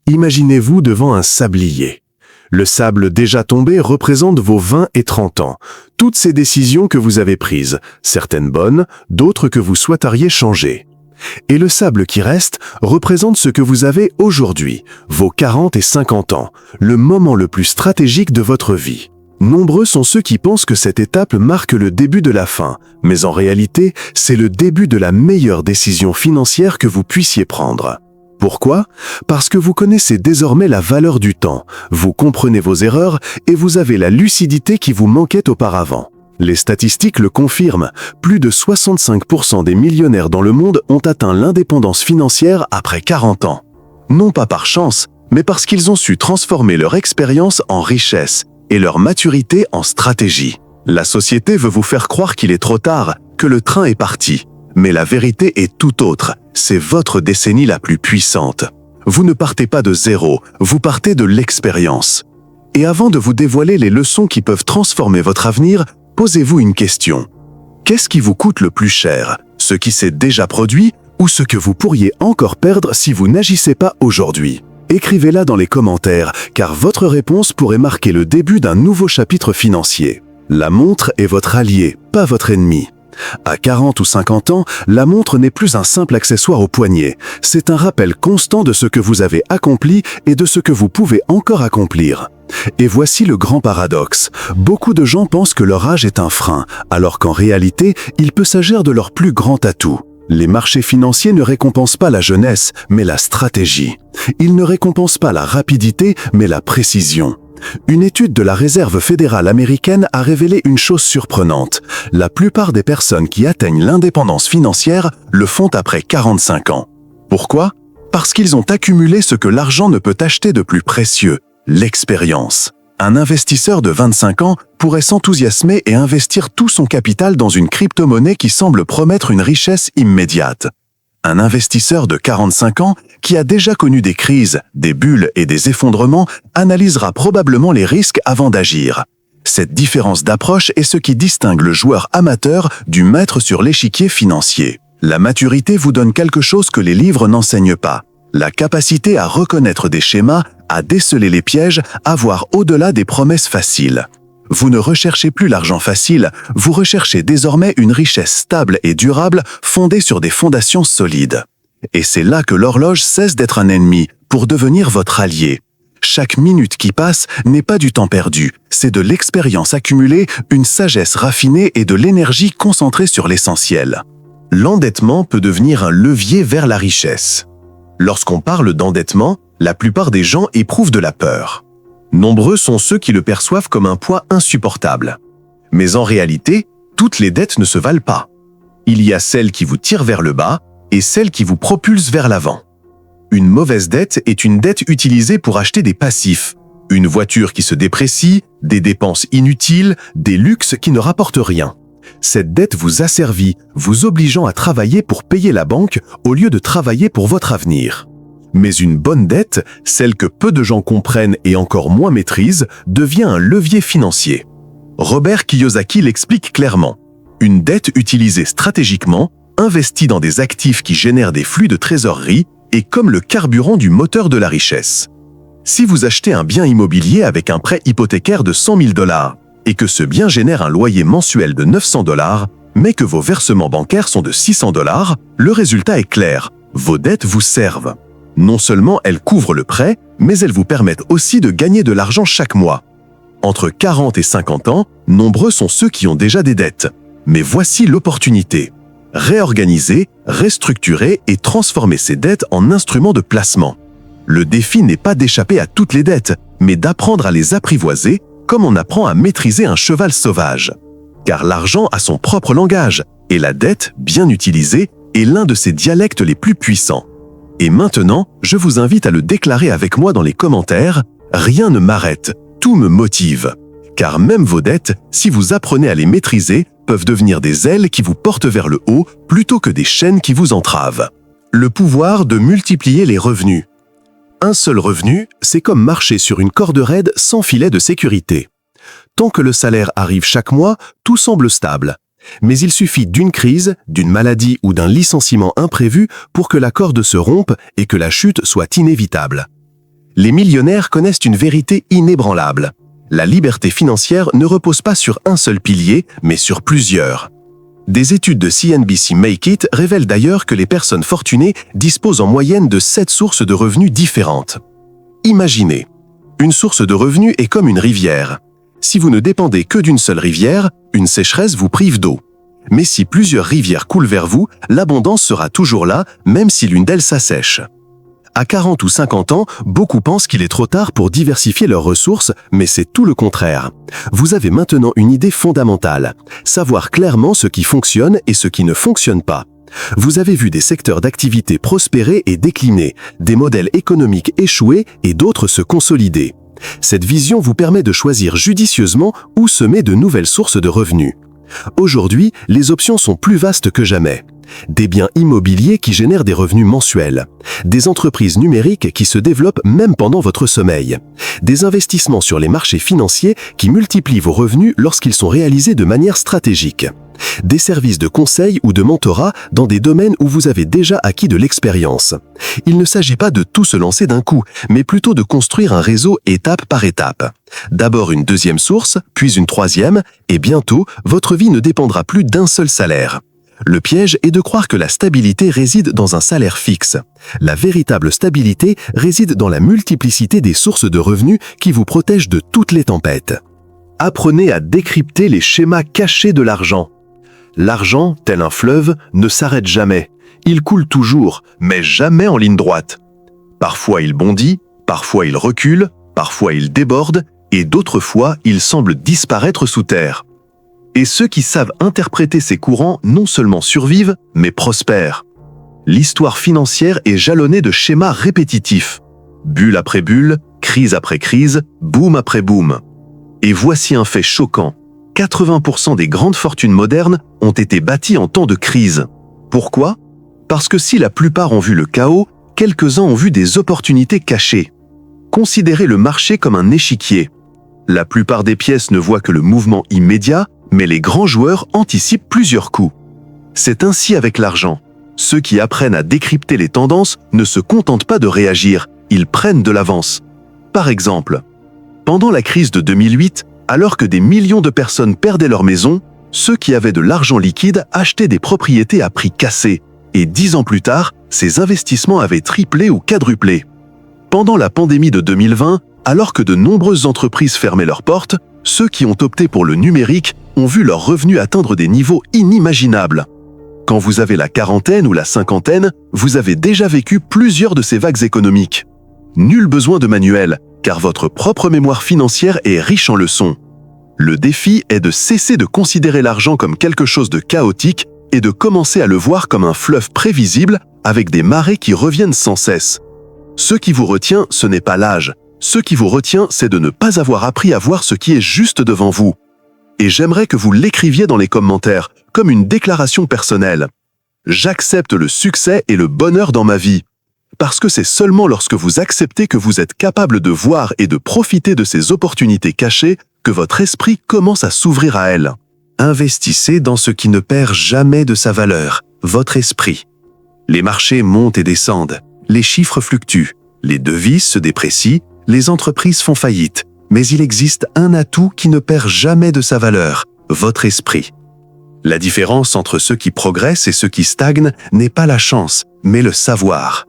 Imaginez-vous devant un sablier. Le sable déjà tombé représente vos 20 et 30 ans, toutes ces décisions que vous avez prises, certaines bonnes, d'autres que vous souhaiteriez changer. Et le sable qui reste représente ce que vous avez aujourd'hui, vos 40 et 50 ans, le moment le plus stratégique de votre vie. Nombreux sont ceux qui pensent que cette étape marque le début de la fin, mais en réalité, c'est le début de la meilleure décision financière que vous puissiez prendre. Pourquoi? Parce que vous connaissez désormais la valeur du temps, vous comprenez vos erreurs et vous avez la lucidité qui vous manquait auparavant. Les statistiques le confirment, plus de 65% des millionnaires dans le monde ont atteint l'indépendance financière après 40 ans. Non pas par chance, mais parce qu'ils ont su transformer leur expérience en richesse et leur maturité en stratégie. La société veut vous faire croire qu'il est trop tard, que le train est parti. Mais la vérité est tout autre, c'est votre décennie la plus puissante. Vous ne partez pas de zéro, vous partez de l'expérience. Et avant de vous dévoiler les leçons qui peuvent transformer votre avenir, posez-vous une question. Qu'est-ce qui vous coûte le plus cher? Ce qui s'est déjà produit ou ce que vous pourriez encore perdre si vous n'agissez pas aujourd'hui? Écrivez-la dans les commentaires, car votre réponse pourrait marquer le début d'un nouveau chapitre financier. La montre est votre allié, pas votre ennemi. À 40 ou 50 ans, la montre n'est plus un simple accessoire au poignet. C'est un rappel constant de ce que vous avez accompli et de ce que vous pouvez encore accomplir. Et voici le grand paradoxe. Beaucoup de gens pensent que leur âge est un frein, alors qu'en réalité, il peut s'agir de leur plus grand atout. Les marchés financiers ne récompensent pas la jeunesse, mais la stratégie. Ils ne récompensent pas la rapidité, mais la précision. Une étude de la Réserve fédérale américaine a révélé une chose surprenante. La plupart des personnes qui atteignent l'indépendance financière le font après 45 ans. Pourquoi? Parce qu'ils ont accumulé ce que l'argent ne peut acheter de plus précieux, l'expérience. Un investisseur de 25 ans pourrait s'enthousiasmer et investir tout son capital dans une crypto-monnaie qui semble promettre une richesse immédiate. Un investisseur de 45 ans qui a déjà connu des crises, des bulles et des effondrements analysera probablement les risques avant d'agir. Cette différence d'approche est ce qui distingue le joueur amateur du maître sur l'échiquier financier. La maturité vous donne quelque chose que les livres n'enseignent pas. La capacité à reconnaître des schémas, à déceler les pièges, à voir au-delà des promesses faciles. Vous ne recherchez plus l'argent facile, vous recherchez désormais une richesse stable et durable fondée sur des fondations solides. Et c'est là que l'horloge cesse d'être un ennemi pour devenir votre allié. Chaque minute qui passe n'est pas du temps perdu, c'est de l'expérience accumulée, une sagesse raffinée et de l'énergie concentrée sur l'essentiel. L'endettement peut devenir un levier vers la richesse. Lorsqu'on parle d'endettement, la plupart des gens éprouvent de la peur. Nombreux sont ceux qui le perçoivent comme un poids insupportable. Mais en réalité, toutes les dettes ne se valent pas. Il y a celles qui vous tirent vers le bas et celles qui vous propulsent vers l'avant. Une mauvaise dette est une dette utilisée pour acheter des passifs, une voiture qui se déprécie, des dépenses inutiles, des luxes qui ne rapportent rien. Cette dette vous asservit, vous obligeant à travailler pour payer la banque au lieu de travailler pour votre avenir. Mais une bonne dette, celle que peu de gens comprennent et encore moins maîtrisent, devient un levier financier. Robert Kiyosaki l'explique clairement. Une dette utilisée stratégiquement, investie dans des actifs qui génèrent des flux de trésorerie, est comme le carburant du moteur de la richesse. Si vous achetez un bien immobilier avec un prêt hypothécaire de 100 000 $ et que ce bien génère un loyer mensuel de 900 $, mais que vos versements bancaires sont de 600 $, le résultat est clair. Vos dettes vous servent. Non seulement elles couvrent le prêt, mais elles vous permettent aussi de gagner de l'argent chaque mois. Entre 40 et 50 ans, nombreux sont ceux qui ont déjà des dettes. Mais voici l'opportunité. Réorganiser, restructurer et transformer ces dettes en instruments de placement. Le défi n'est pas d'échapper à toutes les dettes, mais d'apprendre à les apprivoiser comme on apprend à maîtriser un cheval sauvage. Car l'argent a son propre langage, et la dette, bien utilisée, est l'un de ses dialectes les plus puissants. Et maintenant, je vous invite à le déclarer avec moi dans les commentaires, rien ne m'arrête, tout me motive. Car même vos dettes, si vous apprenez à les maîtriser, peuvent devenir des ailes qui vous portent vers le haut plutôt que des chaînes qui vous entravent. Le pouvoir de multiplier les revenus. Un seul revenu, c'est comme marcher sur une corde raide sans filet de sécurité. Tant que le salaire arrive chaque mois, tout semble stable. Mais il suffit d'une crise, d'une maladie ou d'un licenciement imprévu pour que la corde se rompe et que la chute soit inévitable. Les millionnaires connaissent une vérité inébranlable. La liberté financière ne repose pas sur un seul pilier, mais sur plusieurs. Des études de CNBC Make It révèlent d'ailleurs que les personnes fortunées disposent en moyenne de 7 sources de revenus différentes. Imaginez, une source de revenus est comme une rivière. Si vous ne dépendez que d'une seule rivière, une sécheresse vous prive d'eau. Mais si plusieurs rivières coulent vers vous, l'abondance sera toujours là, même si l'une d'elles s'assèche. À 40 ou 50 ans, beaucoup pensent qu'il est trop tard pour diversifier leurs ressources, mais c'est tout le contraire. Vous avez maintenant une idée fondamentale, savoir clairement ce qui fonctionne et ce qui ne fonctionne pas. Vous avez vu des secteurs d'activité prospérer et décliner, des modèles économiques échouer et d'autres se consolider. Cette vision vous permet de choisir judicieusement où semer de nouvelles sources de revenus. Aujourd'hui, les options sont plus vastes que jamais. Des biens immobiliers qui génèrent des revenus mensuels, des entreprises numériques qui se développent même pendant votre sommeil, des investissements sur les marchés financiers qui multiplient vos revenus lorsqu'ils sont réalisés de manière stratégique, des services de conseil ou de mentorat dans des domaines où vous avez déjà acquis de l'expérience. Il ne s'agit pas de tout se lancer d'un coup, mais plutôt de construire un réseau étape par étape. D'abord une deuxième source, puis une troisième, et bientôt, votre vie ne dépendra plus d'un seul salaire. Le piège est de croire que la stabilité réside dans un salaire fixe. La véritable stabilité réside dans la multiplicité des sources de revenus qui vous protègent de toutes les tempêtes. Apprenez à décrypter les schémas cachés de l'argent. L'argent, tel un fleuve, ne s'arrête jamais. Il coule toujours, mais jamais en ligne droite. Parfois il bondit, parfois il recule, parfois il déborde, et d'autres fois il semble disparaître sous terre. Et ceux qui savent interpréter ces courants non seulement survivent, mais prospèrent. L'histoire financière est jalonnée de schémas répétitifs. Bulle après bulle, crise après crise, boom après boom. Et voici un fait choquant. 80% des grandes fortunes modernes ont été bâties en temps de crise. Pourquoi? Parce que si la plupart ont vu le chaos, quelques-uns ont vu des opportunités cachées. Considérez le marché comme un échiquier. La plupart des pièces ne voient que le mouvement immédiat, mais les grands joueurs anticipent plusieurs coups. C'est ainsi avec l'argent. Ceux qui apprennent à décrypter les tendances ne se contentent pas de réagir, ils prennent de l'avance. Par exemple, pendant la crise de 2008, alors que des millions de personnes perdaient leur maison, ceux qui avaient de l'argent liquide achetaient des propriétés à prix cassé, et 10 ans plus tard, ces investissements avaient triplé ou quadruplé. Pendant la pandémie de 2020, alors que de nombreuses entreprises fermaient leurs portes, ceux qui ont opté pour le numérique ont vu leurs revenus atteindre des niveaux inimaginables. Quand vous avez la quarantaine ou la cinquantaine, vous avez déjà vécu plusieurs de ces vagues économiques. Nul besoin de manuel, car votre propre mémoire financière est riche en leçons. Le défi est de cesser de considérer l'argent comme quelque chose de chaotique et de commencer à le voir comme un fleuve prévisible avec des marées qui reviennent sans cesse. Ce qui vous retient, ce n'est pas l'âge. Ce qui vous retient, c'est de ne pas avoir appris à voir ce qui est juste devant vous. Et j'aimerais que vous l'écriviez dans les commentaires, comme une déclaration personnelle. J'accepte le succès et le bonheur dans ma vie. Parce que c'est seulement lorsque vous acceptez que vous êtes capable de voir et de profiter de ces opportunités cachées que votre esprit commence à s'ouvrir à elles. Investissez dans ce qui ne perd jamais de sa valeur, votre esprit. Les marchés montent et descendent, les chiffres fluctuent, les devises se déprécient, les entreprises font faillite. Mais il existe un atout qui ne perd jamais de sa valeur, votre esprit. La différence entre ceux qui progressent et ceux qui stagnent n'est pas la chance, mais le savoir.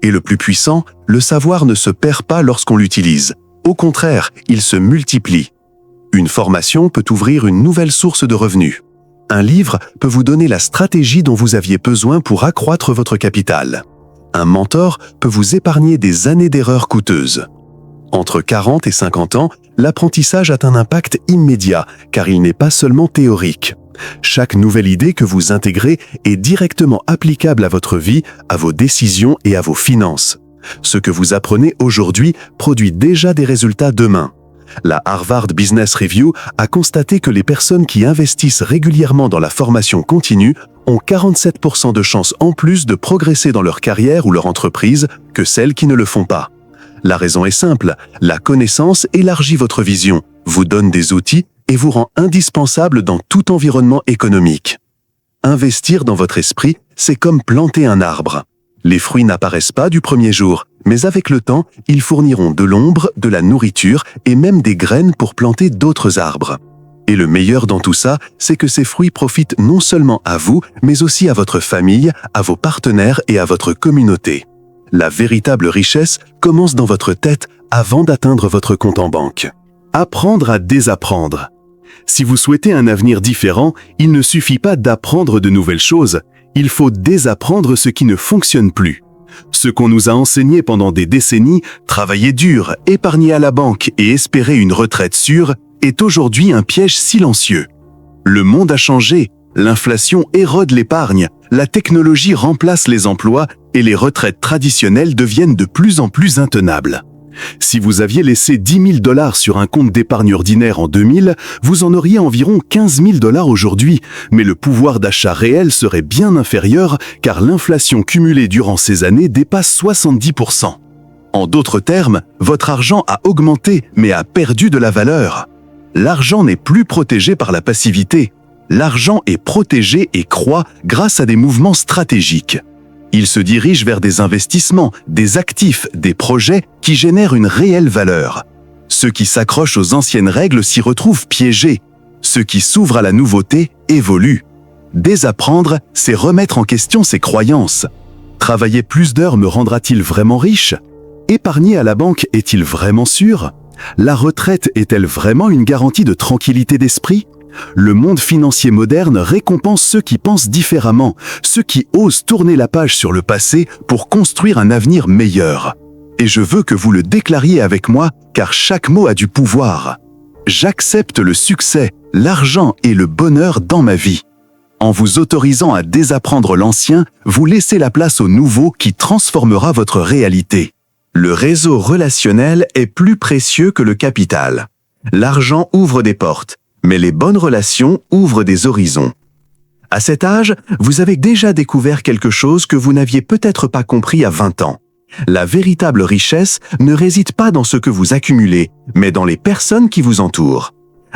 Et le plus puissant, le savoir ne se perd pas lorsqu'on l'utilise. Au contraire, il se multiplie. Une formation peut ouvrir une nouvelle source de revenus. Un livre peut vous donner la stratégie dont vous aviez besoin pour accroître votre capital. Un mentor peut vous épargner des années d'erreurs coûteuses. Entre 40 et 50 ans, l'apprentissage a un impact immédiat, car il n'est pas seulement théorique. Chaque nouvelle idée que vous intégrez est directement applicable à votre vie, à vos décisions et à vos finances. Ce que vous apprenez aujourd'hui produit déjà des résultats demain. La Harvard Business Review a constaté que les personnes qui investissent régulièrement dans la formation continue ont 47% de chances en plus de progresser dans leur carrière ou leur entreprise que celles qui ne le font pas. La raison est simple, la connaissance élargit votre vision, vous donne des outils et vous rend indispensable dans tout environnement économique. Investir dans votre esprit, c'est comme planter un arbre. Les fruits n'apparaissent pas du premier jour, Mais avec le temps, ils fourniront de l'ombre, de la nourriture et même des graines pour planter d'autres arbres. Et le meilleur dans tout ça, c'est que ces fruits profitent non seulement à vous, mais aussi à votre famille, à vos partenaires et à votre communauté. La véritable richesse commence dans votre tête avant d'atteindre votre compte en banque. Apprendre à désapprendre. Si vous souhaitez un avenir différent, il ne suffit pas d'apprendre de nouvelles choses, il faut désapprendre ce qui ne fonctionne plus. Ce qu'on nous a enseigné pendant des décennies, travailler dur, épargner à la banque et espérer une retraite sûre, est aujourd'hui un piège silencieux. Le monde a changé, l'inflation érode l'épargne, la technologie remplace les emplois et les retraites traditionnelles deviennent de plus en plus intenables. Si vous aviez laissé 10 000 $ sur un compte d'épargne ordinaire en 2000, vous en auriez environ 15 000 $ aujourd'hui, mais le pouvoir d'achat réel serait bien inférieur car l'inflation cumulée durant ces années dépasse 70%. En d'autres termes, votre argent a augmenté mais a perdu de la valeur. L'argent n'est plus protégé par la passivité. L'argent est protégé et croît grâce à des mouvements stratégiques. Il se dirige vers des investissements, des actifs, des projets qui génèrent une réelle valeur. Ceux qui s'accrochent aux anciennes règles s'y retrouvent piégés. Ceux qui s'ouvrent à la nouveauté évoluent. Désapprendre, c'est remettre en question ses croyances. Travailler plus d'heures me rendra-t-il vraiment riche? Épargner à la banque est-il vraiment sûr? La retraite est-elle vraiment une garantie de tranquillité d'esprit? Le monde financier moderne récompense ceux qui pensent différemment, ceux qui osent tourner la page sur le passé pour construire un avenir meilleur. Et je veux que vous le déclariez avec moi, car chaque mot a du pouvoir. J'accepte le succès, l'argent et le bonheur dans ma vie. En vous autorisant à désapprendre l'ancien, vous laissez la place au nouveau qui transformera votre réalité. Le réseau relationnel est plus précieux que le capital. L'argent ouvre des portes, mais les bonnes relations ouvrent des horizons. À cet âge, vous avez déjà découvert quelque chose que vous n'aviez peut-être pas compris à 20 ans. La véritable richesse ne réside pas dans ce que vous accumulez, mais dans les personnes qui vous entourent.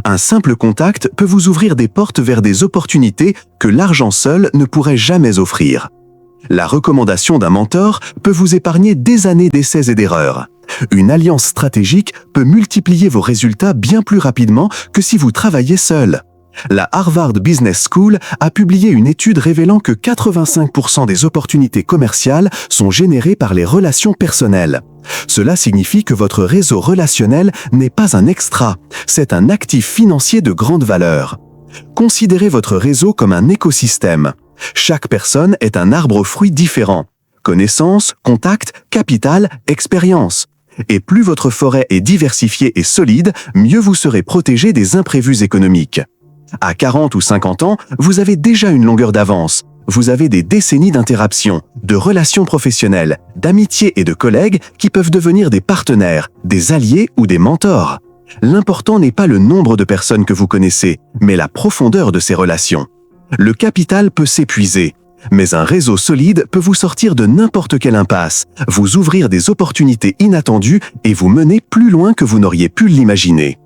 Un simple contact peut vous ouvrir des portes vers des opportunités que l'argent seul ne pourrait jamais offrir. La recommandation d'un mentor peut vous épargner des années d'essais et d'erreurs. Une alliance stratégique peut multiplier vos résultats bien plus rapidement que si vous travaillez seul. La Harvard Business School a publié une étude révélant que 85% des opportunités commerciales sont générées par les relations personnelles. Cela signifie que votre réseau relationnel n'est pas un extra, c'est un actif financier de grande valeur. Considérez votre réseau comme un écosystème. Chaque personne est un arbre aux fruits différent. Connaissances, contacts, capital, expérience. Et plus votre forêt est diversifiée et solide, mieux vous serez protégé des imprévus économiques. À 40 ou 50 ans, vous avez déjà une longueur d'avance. Vous avez des décennies d'interactions, de relations professionnelles, d'amitiés et de collègues qui peuvent devenir des partenaires, des alliés ou des mentors. L'important n'est pas le nombre de personnes que vous connaissez, mais la profondeur de ces relations. Le capital peut s'épuiser, mais un réseau solide peut vous sortir de n'importe quelle impasse, vous ouvrir des opportunités inattendues et vous mener plus loin que vous n'auriez pu l'imaginer.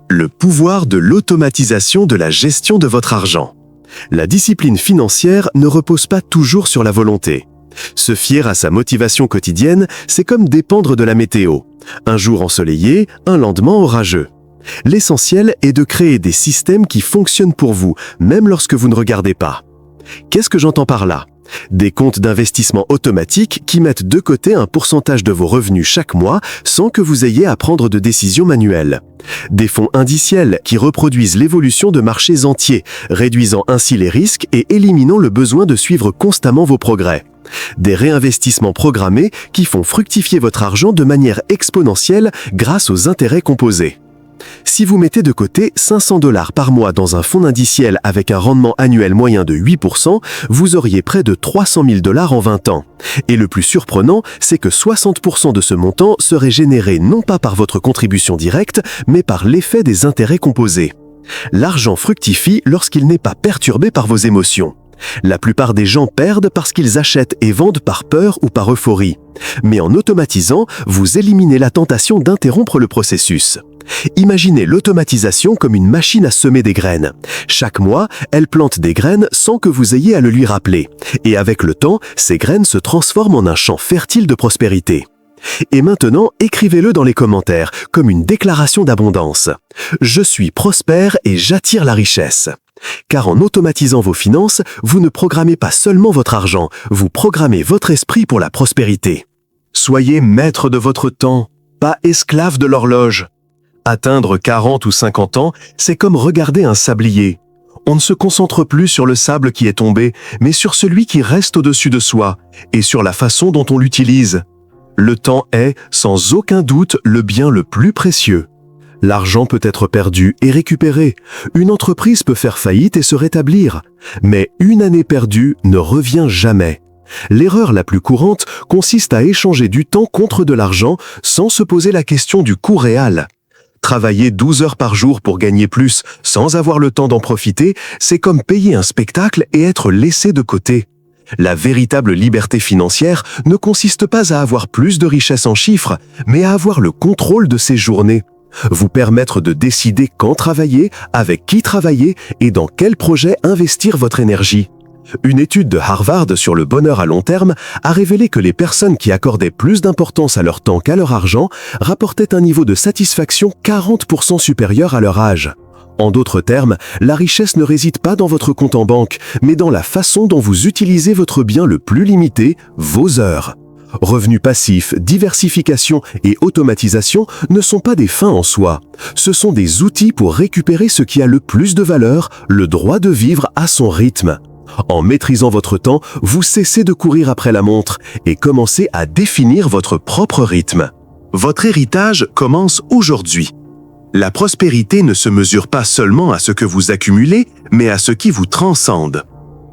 Le pouvoir de l'automatisation de la gestion de votre argent. La discipline financière ne repose pas toujours sur la volonté. Se fier à sa motivation quotidienne, c'est comme dépendre de la météo. Un jour ensoleillé, un lendemain orageux. L'essentiel est de créer des systèmes qui fonctionnent pour vous, même lorsque vous ne regardez pas. Qu'est-ce que j'entends par là? Des comptes d'investissement automatiques qui mettent de côté un pourcentage de vos revenus chaque mois sans que vous ayez à prendre de décisions manuelles. Des fonds indiciels qui reproduisent l'évolution de marchés entiers, réduisant ainsi les risques et éliminant le besoin de suivre constamment vos progrès. Des réinvestissements programmés qui font fructifier votre argent de manière exponentielle grâce aux intérêts composés. Si vous mettez de côté 500 $ par mois dans un fonds indiciel avec un rendement annuel moyen de 8%, vous auriez près de 300 000 $ en 20 ans. Et le plus surprenant, c'est que 60% de ce montant serait généré non pas par votre contribution directe, mais par l'effet des intérêts composés. L'argent fructifie lorsqu'il n'est pas perturbé par vos émotions. La plupart des gens perdent parce qu'ils achètent et vendent par peur ou par euphorie. Mais en automatisant, vous éliminez la tentation d'interrompre le processus. Imaginez l'automatisation comme une machine à semer des graines. Chaque mois, elle plante des graines sans que vous ayez à le lui rappeler. Et avec le temps, ces graines se transforment en un champ fertile de prospérité. Et maintenant, écrivez-le dans les commentaires, comme une déclaration d'abondance. Je suis prospère et j'attire la richesse. Car en automatisant vos finances, vous ne programmez pas seulement votre argent, vous programmez votre esprit pour la prospérité. Soyez maître de votre temps, pas esclave de l'horloge. Atteindre 40 ou 50 ans, c'est comme regarder un sablier. On ne se concentre plus sur le sable qui est tombé, mais sur celui qui reste au-dessus de soi, et sur la façon dont on l'utilise. Le temps est, sans aucun doute, le bien le plus précieux. L'argent peut être perdu et récupéré. Une entreprise peut faire faillite et se rétablir. Mais une année perdue ne revient jamais. L'erreur la plus courante consiste à échanger du temps contre de l'argent sans se poser la question du coût réel. Travailler 12 heures par jour pour gagner plus sans avoir le temps d'en profiter, c'est comme payer un spectacle et être laissé de côté. La véritable liberté financière ne consiste pas à avoir plus de richesse en chiffres, mais à avoir le contrôle de ses journées. Vous permettre de décider quand travailler, avec qui travailler et dans quel projet investir votre énergie. Une étude de Harvard sur le bonheur à long terme a révélé que les personnes qui accordaient plus d'importance à leur temps qu'à leur argent rapportaient un niveau de satisfaction 40% supérieur à leur âge. En d'autres termes, la richesse ne réside pas dans votre compte en banque, mais dans la façon dont vous utilisez votre bien le plus limité, vos heures. Revenus passifs, diversification et automatisation ne sont pas des fins en soi. Ce sont des outils pour récupérer ce qui a le plus de valeur, le droit de vivre à son rythme. En maîtrisant votre temps, vous cessez de courir après la montre et commencez à définir votre propre rythme. Votre héritage commence aujourd'hui. La prospérité ne se mesure pas seulement à ce que vous accumulez, mais à ce qui vous transcende.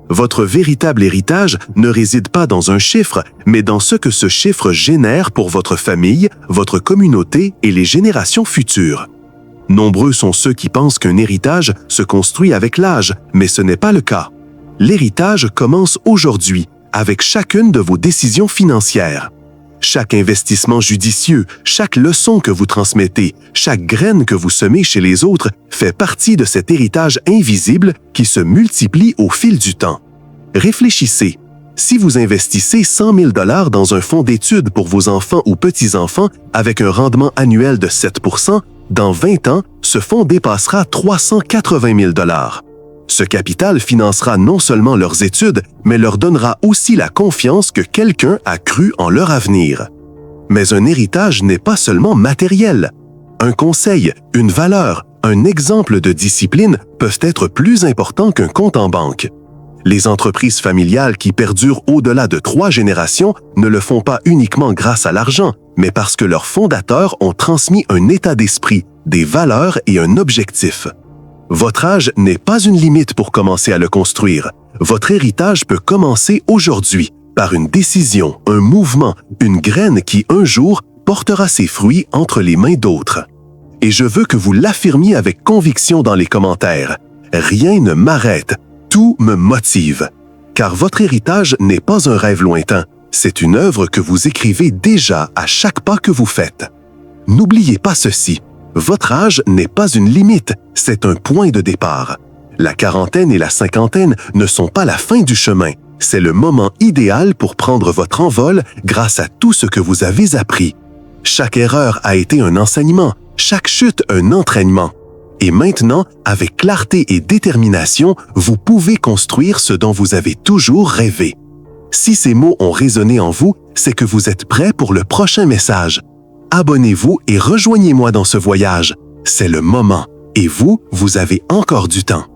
Votre véritable héritage ne réside pas dans un chiffre, mais dans ce que ce chiffre génère pour votre famille, votre communauté et les générations futures. Nombreux sont ceux qui pensent qu'un héritage se construit avec l'âge, mais ce n'est pas le cas. L'héritage commence aujourd'hui, avec chacune de vos décisions financières. Chaque investissement judicieux, chaque leçon que vous transmettez, chaque graine que vous semez chez les autres fait partie de cet héritage invisible qui se multiplie au fil du temps. Réfléchissez. Si vous investissez 100 000 $ dans un fonds d'études pour vos enfants ou petits-enfants avec un rendement annuel de 7%, dans 20 ans, ce fonds dépassera 380 000 $. Ce capital financera non seulement leurs études, mais leur donnera aussi la confiance que quelqu'un a cru en leur avenir. Mais un héritage n'est pas seulement matériel. Un conseil, une valeur, un exemple de discipline peuvent être plus importants qu'un compte en banque. Les entreprises familiales qui perdurent au-delà de 3 générations ne le font pas uniquement grâce à l'argent, mais parce que leurs fondateurs ont transmis un état d'esprit, des valeurs et un objectif. Votre âge n'est pas une limite pour commencer à le construire. Votre héritage peut commencer aujourd'hui, par une décision, un mouvement, une graine qui, un jour, portera ses fruits entre les mains d'autres. Et je veux que vous l'affirmiez avec conviction dans les commentaires. Rien ne m'arrête, tout me motive. Car votre héritage n'est pas un rêve lointain, c'est une œuvre que vous écrivez déjà à chaque pas que vous faites. N'oubliez pas ceci. Votre âge n'est pas une limite, c'est un point de départ. La quarantaine et la cinquantaine ne sont pas la fin du chemin, c'est le moment idéal pour prendre votre envol grâce à tout ce que vous avez appris. Chaque erreur a été un enseignement, chaque chute un entraînement. Et maintenant, avec clarté et détermination, vous pouvez construire ce dont vous avez toujours rêvé. Si ces mots ont résonné en vous, c'est que vous êtes prêt pour le prochain message. Abonnez-vous et rejoignez-moi dans ce voyage. C'est le moment. Et vous, vous avez encore du temps.